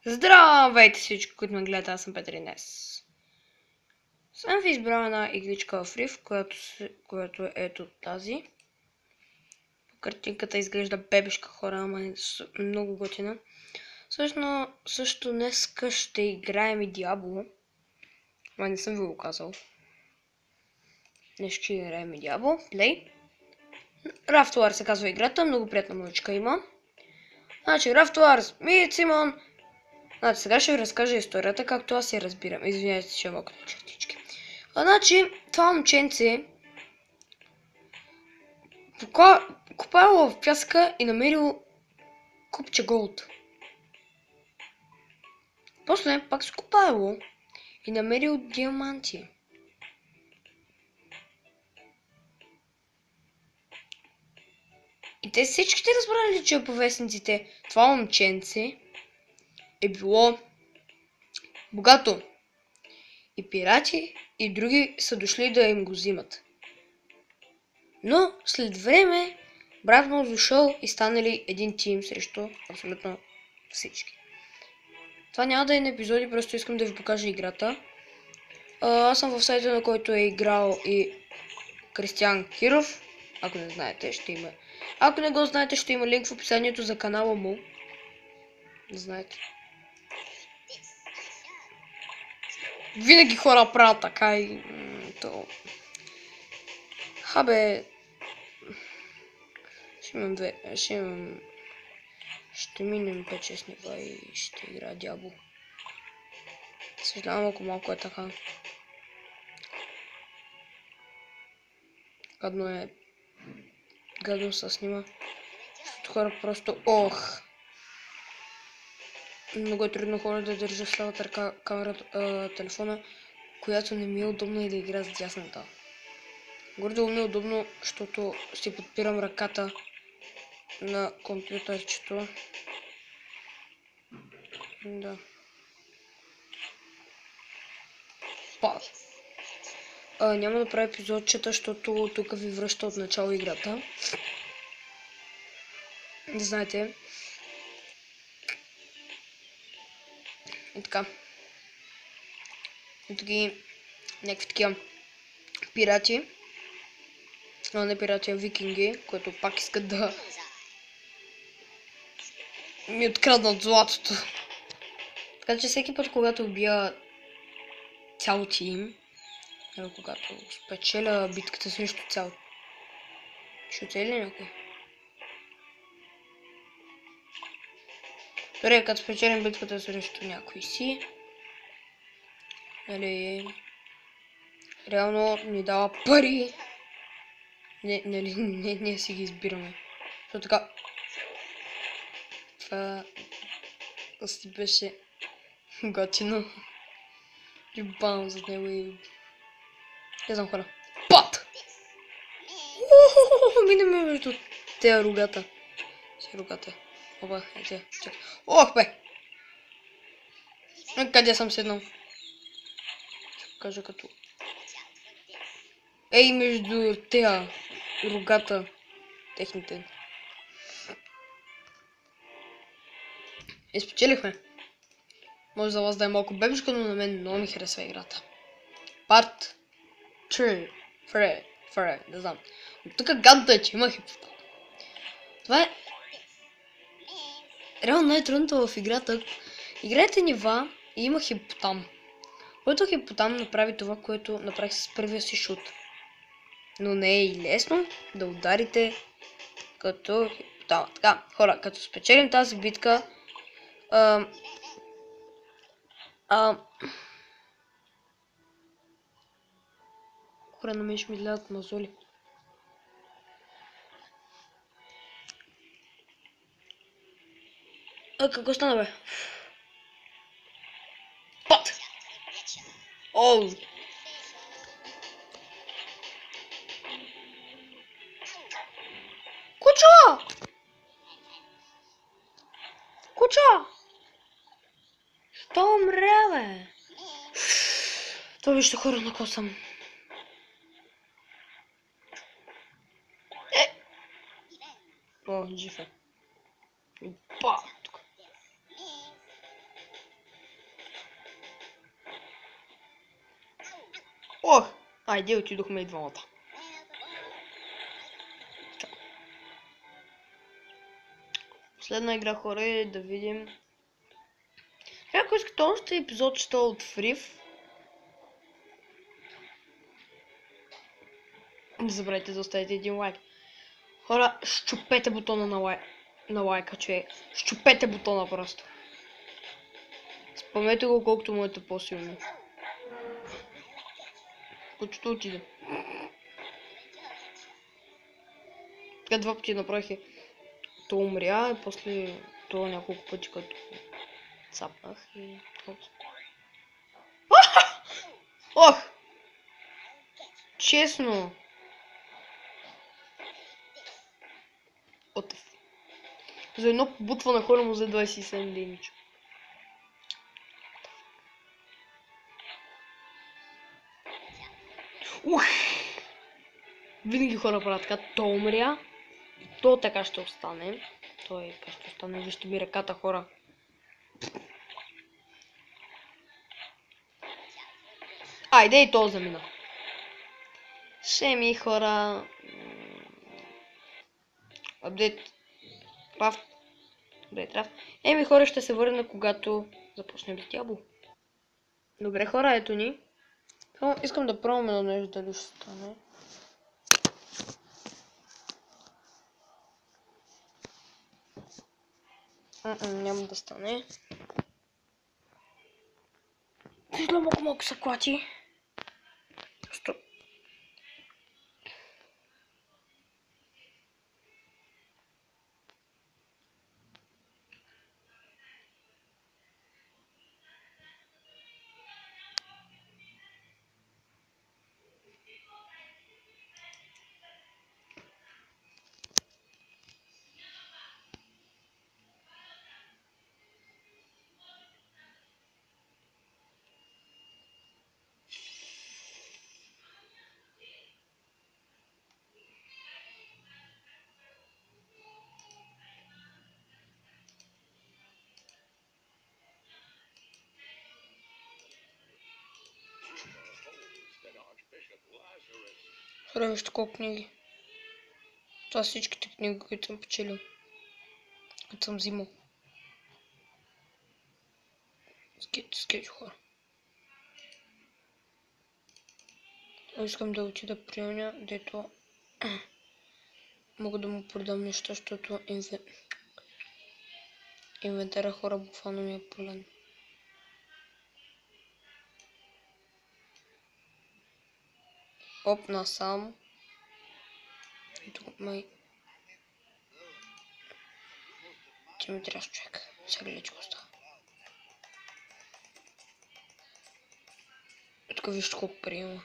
Здравейте всички, които ме гледат, аз съм Петър и днес съм ви избрал една игличка в риф, която е ето тази. Картинката изглежда бебешка хора, ама е много готина. Също днеска ще играем и Диабло. Ама не съм ви го казал. Днес ще играем и Диабло. Плей. Raft Wars се казва играта, много приятна музичка има. Значи, Raft Wars, Meet Simon. Значи, сега ще ви разкажа историята, както аз я разбирам. Извинявайте, че мокна чертички. Значи, това момченце копало в пясъка и намерил купче голд. После пак скопало и намерил диаманти. И те всичките разбрали, че по вестниците това момченце е било богато. И пирати и други са дошли да им го взимат. Но след време брат му дошъл и станали един тим срещу абсолютно всички. Това няма да е на епизоди, просто искам да ви покажа играта. Аз съм в сайта, на който е играл и Кристиан Киров. Ако не знаете, ще има. Ако не го знаете, ще има линк в описанието за канала му. Не знаете. Винаги хора правят така и то. Хабе. Ще минем 5-6 нива и ще игра Диабло. Съжалявам, ако малко е така. Гадно се снима. Хора просто много е трудно хора да държа с лявата ръка камерата, телефона, която не ми е удобно и да игра с дясната. Гордо ми е удобно, защото си подпирам ръката на компютърчето. Да. Няма да правя епизодчета, защото тук ви връща от начало играта. Да знаете. И така. И таки някакви такива пирати. Не пирати, а викинги, които пак искат да ми откраднат златото. Така че всеки път, когато убия цял тим, когато спечеля битката срещу цял... Ще оцели някой? Добре, като спечелим битката срещу някой си, нали, реално ни дава пари. Не си ги избираме. Защото така... Това... си беше готино. И бам за него и... Не знам хора. Пат! Минаме между тези рогата. Си рогата. Оба, чакай. Ох бе! Къде съм седнал? Ще кажа като... Ей, между тези рогата. Техните. Спечелихме. Може за вас да е малко бебешко, но на мен много ми харесва играта. Part 3. Фре, не знам. Но тук гадно е, че има хипотал. Това е... Реално най-трудното в играта. Играете нива и има хипотам. Който хипотам направи това, което направих с първия си шут. Но не е и лесно да ударите като хипотама. Така, хора, като спечелим тази битка... Хора, на мен ще ми гледат мазоли. Какво стана, бе? Пат! Оу! Кучо! Кучо! Що умре, бе? Това вижте хора, на кого съм. О, жив е. Па, тук. Ох! Айде, отидохме и двамата. Последна игра, хора, е да видим. Ако искате още епизод 100 от Фрив, не забравяйте да оставите един лайк. Хора, щупете бутона на лайка, че щупете бутона просто. Спомнете го колкото му е по-силно. Почти отиде. Така два пъти направих то умря и после това няколко пъти като цапнах и... Ох! Честно! Отъв. За едно побутва на хора му за 27 демидж. Ух! Винаги хора правят така. То умря. То така ще остане. Той така ще остане. Вижте ми ръката, хора. Айде и то замина. Шеми, хора. Апдейт. Пав. Апдейт раф. Еми, хора, ще се върна, когато започнем с Diablo. Добре, хора, ето ни. Искам да пробвам едно нещо, дали ще стане. Няма да стане. Виждам малко се клати. Стоп. Хора, вижте колко книги. Това са всичките книги, които съм печелил. Които съм взимал. Скетч, хора. Искам да отида при оня, дето мога да му продам неща, защото инвентара, хора, буквално ми е пълен. Оп, насам. И тук май... Ти ми трябваш, човек. Сега гледай, че го става. Тук вижте колко приема.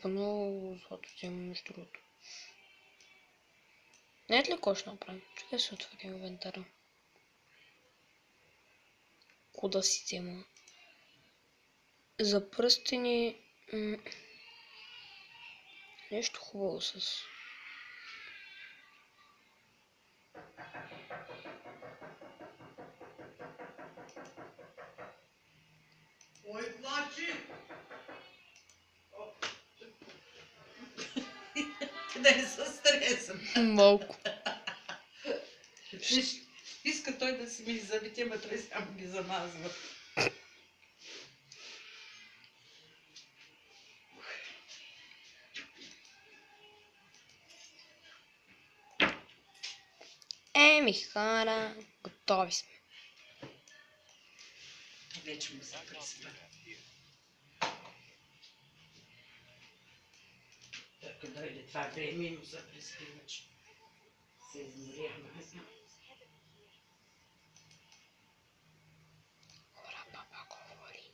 По-много злато вземам между другото. Не е ли какво ще направим? Чакай се отвори инвентара. Куда си взема? За пръстени... Нещо хубаво с... Ой, плачи! Да не се стресам. Малко. Иска той да си ми зъбите, ама той само ги замазва. Еми, хора, готови сме. Вече му се приспа. Ако дойде това време и му се приспи, вече се изморява. Хора, папа говори.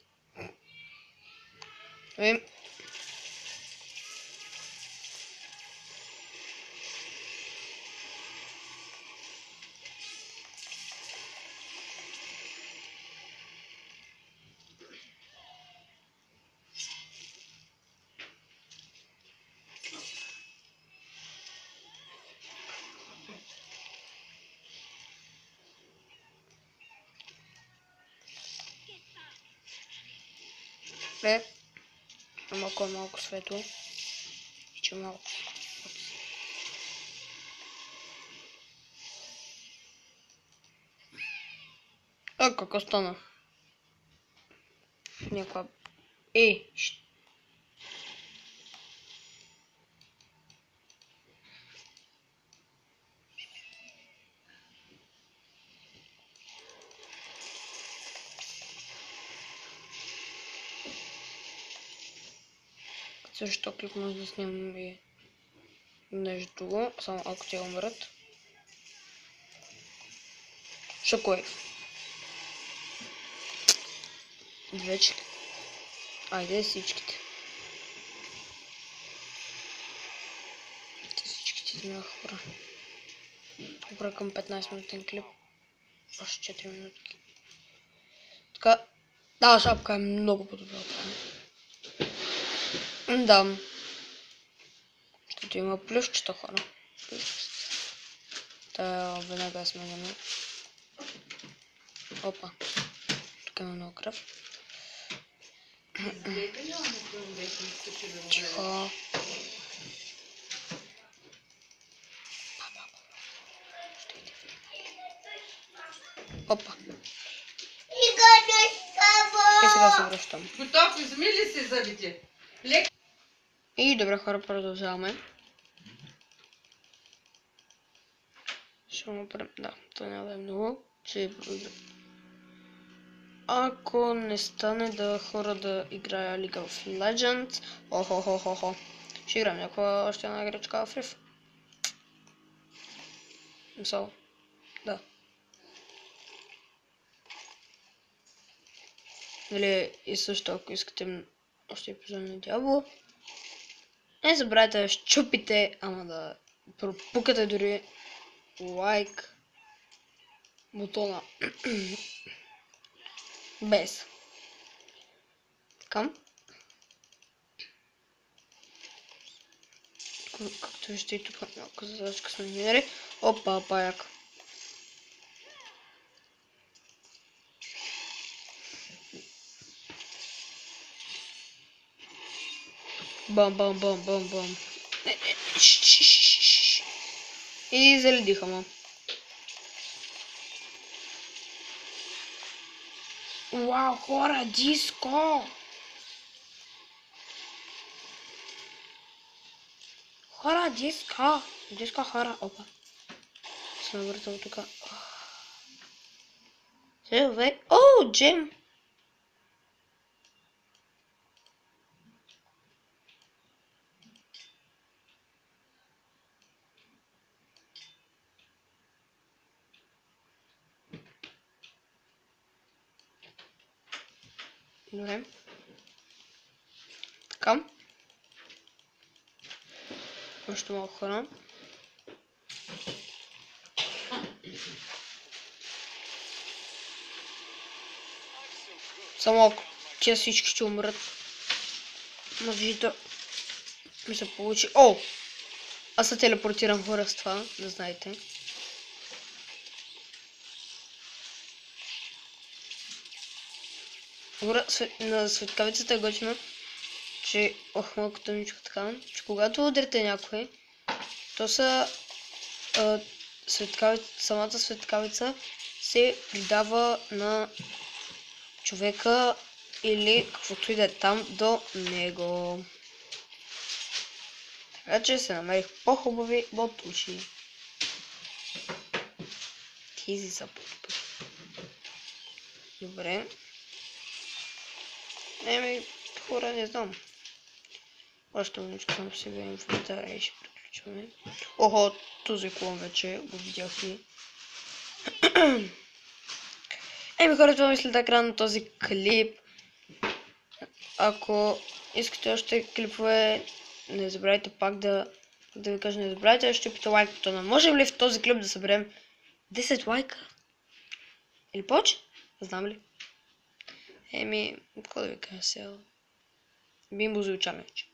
кафе. Малко е малко светло. И че малко. Какво стана? Някаква... Също клип може да снимам и нещо друго, само ако те умрат. Шокуейв. Вече. Айде всичките. Всичките изминаха хора. Добре, към 15 минутен клип. Още 4 минутки. Така, тази шапка е много по-добра. Да. Защото има плюсчета, хора. Та веднага сменяме. Опа. Тук има много кръв. Тихо. Опа. И сега се връщам. Готов, изми ли си зъбите? И добре, хора, продължаваме. Ще му правим... Да, това няма да е много. Ако не стане да хора да играя League of Legends, охо. Ще играем някаква още една играчка в Риф. Мисъл, да. Нали, и също ако искате още епизод на Diablo, не забравяйте да щупите, ама да пропукате дори лайк бутона. Без. Така. Както виждате и тук малко задачка сме минали. Опа, паяк. Бам. И заледиха ма. Вау, хора, диско! Хора, диско! Диско, хора, опа. Съм въртал тук. О, джем! Добре. Така. Още малко хора. Само ако те всички ще умрат. Може да ми се получи. О! Аз се телепортирам хора с това, да знаете. Хора, на светкавицата е готино, че... малко тъмничко така, че когато удрите някой, то са... самата светкавица се придава на човека или каквото и да е там до него. Така че се намерих по-хубави ботуши. Тези са по-добри. Добре. Хора, не знам. Още маничко съм си в инвентаря и ще приключваме. Охо, този клон вече го видях и... хора, това мисля да края на този клип. Ако искате още клипове, не забравяйте пак да ви кажа, не забравяйте да щупите лайк бутона. Можем ли в този клип да съберем 10 лайка? Или повече? Знам ли? Какво да ви кажа сега? Бимбо за чалендж.